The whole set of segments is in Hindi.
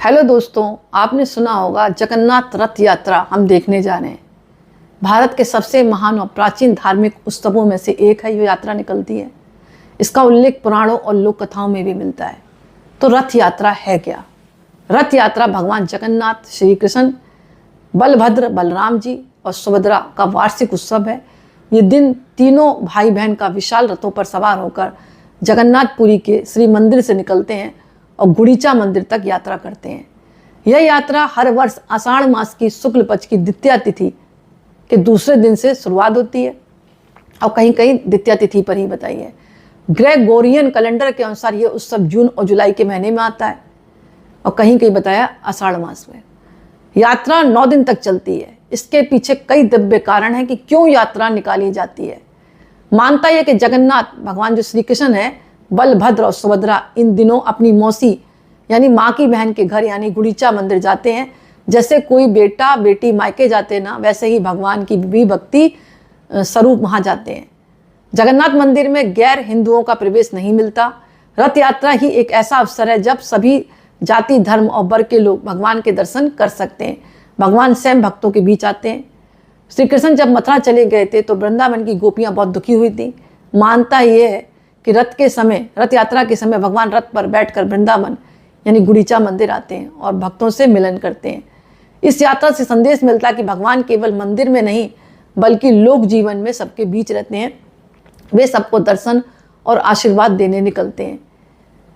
हेलो दोस्तों, आपने सुना होगा जगन्नाथ रथ यात्रा हम देखने जा रहे हैं। भारत के सबसे महान और प्राचीन धार्मिक उत्सवों में से एक है। ये यात्रा निकलती है। इसका उल्लेख पुराणों और लोक कथाओं में भी मिलता है। तो रथ यात्रा है क्या? रथ यात्रा भगवान जगन्नाथ, श्री कृष्ण, बलभद्र, बलराम जी और सुभद्रा का वार्षिक उत्सव है। ये दिन तीनों भाई बहन का विशाल रथों पर सवार होकर जगन्नाथपुरी के श्री मंदिर से निकलते हैं और गुड़ीचा मंदिर तक यात्रा करते हैं। यह यात्रा हर वर्ष आषाढ़ मास की शुक्ल पक्ष की द्वितीया तिथि के दूसरे दिन से शुरुआत होती है और कहीं कहीं द्वितीया तिथि पर ही बताई है। ग्रेगोरियन कैलेंडर के अनुसार यह उत्सव जून और जुलाई के महीने में आता है और कहीं कहीं बताया आषाढ़ मास में। यात्रा 9 दिन तक चलती है। इसके पीछे कई दिव्य कारण हैं कि क्यों यात्रा निकाली जाती है। मानता है कि जगन्नाथ भगवान जो श्री कृष्ण है, बलभद्र और सुभद्रा इन दिनों अपनी मौसी यानी माँ की बहन के घर यानी गुड़ीचा मंदिर जाते हैं। जैसे कोई बेटा बेटी मायके जाते ना, वैसे ही भगवान की भी भक्ति स्वरूप वहाँ जाते हैं। जगन्नाथ मंदिर में गैर हिंदुओं का प्रवेश नहीं मिलता। रथ यात्रा ही एक ऐसा अवसर है जब सभी जाति, धर्म और वर्ग के लोग भगवान के दर्शन कर सकते हैं। भगवान स्वयं भक्तों के बीच आते हैं। श्री कृष्ण जब मथुरा चले गए थे तो वृंदावन की गोपियाँ बहुत दुखी हुई थी। मानता ये है कि रथ यात्रा के समय भगवान रथ पर बैठकर वृंदावन यानी गुड़ीचा मंदिर आते हैं और भक्तों से मिलन करते हैं। इस यात्रा से संदेश मिलता है कि भगवान केवल मंदिर में नहीं बल्कि लोक जीवन में सबके बीच रहते हैं। वे सबको दर्शन और आशीर्वाद देने निकलते हैं।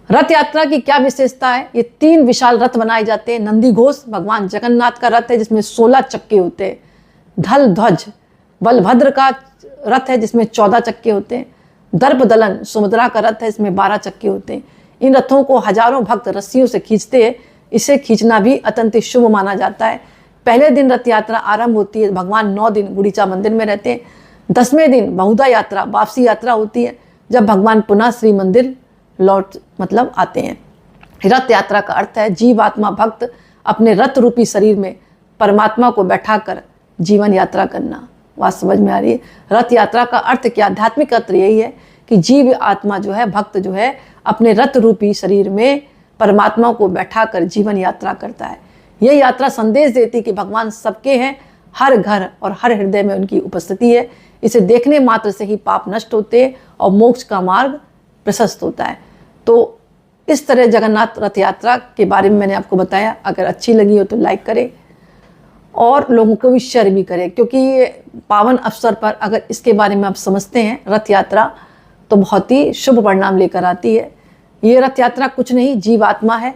रथ यात्रा की क्या विशेषता है? ये 3 विशाल रथ बनाए जाते हैं। नंदी घोष भगवान जगन्नाथ का रथ है जिसमें 16 चक्के होते हैं। धल ध्वज बलभद्र का रथ है जिसमें 14 चक्के होते हैं। दर्प दलन सुभद्रा का रथ है, इसमें 12 चक्के होते हैं। इन रथों को हजारों भक्त रस्सियों से खींचते हैं। इसे खींचना भी अत्यंत शुभ माना जाता है। पहले दिन रथ यात्रा आरंभ होती है। भगवान 9 दिन गुड़ीचा मंदिर में रहते हैं। 10वें दिन बहुधा यात्रा वापसी यात्रा होती है जब भगवान पुनः श्री मंदिर आते हैं। रथ यात्रा का अर्थ है जीवात्मा भक्त अपने रथ रूपी शरीर में परमात्मा को बैठाकर जीवन यात्रा करना। बात समझ में आ रही है? रथ यात्रा का अर्थ क्या? आध्यात्मिक अर्थ यही है कि जीव आत्मा जो है, भक्त जो है, अपने रथ रूपी शरीर में परमात्मा को बैठाकर जीवन यात्रा करता है। यह यात्रा संदेश देती कि भगवान सबके हैं, हर घर और हर हृदय में उनकी उपस्थिति है। इसे देखने मात्र से ही पाप नष्ट होते हैं और मोक्ष का मार्ग प्रशस्त होता है। तो इस तरह जगन्नाथ रथ यात्रा के बारे में मैंने आपको बताया। अगर अच्छी लगी हो तो लाइक करें और लोगों को भी शेयर भी करें, क्योंकि ये पावन अवसर पर अगर इसके बारे में आप समझते हैं रथ यात्रा तो बहुत ही शुभ परिणाम लेकर आती है। ये रथ यात्रा कुछ नहीं, जीवात्मा है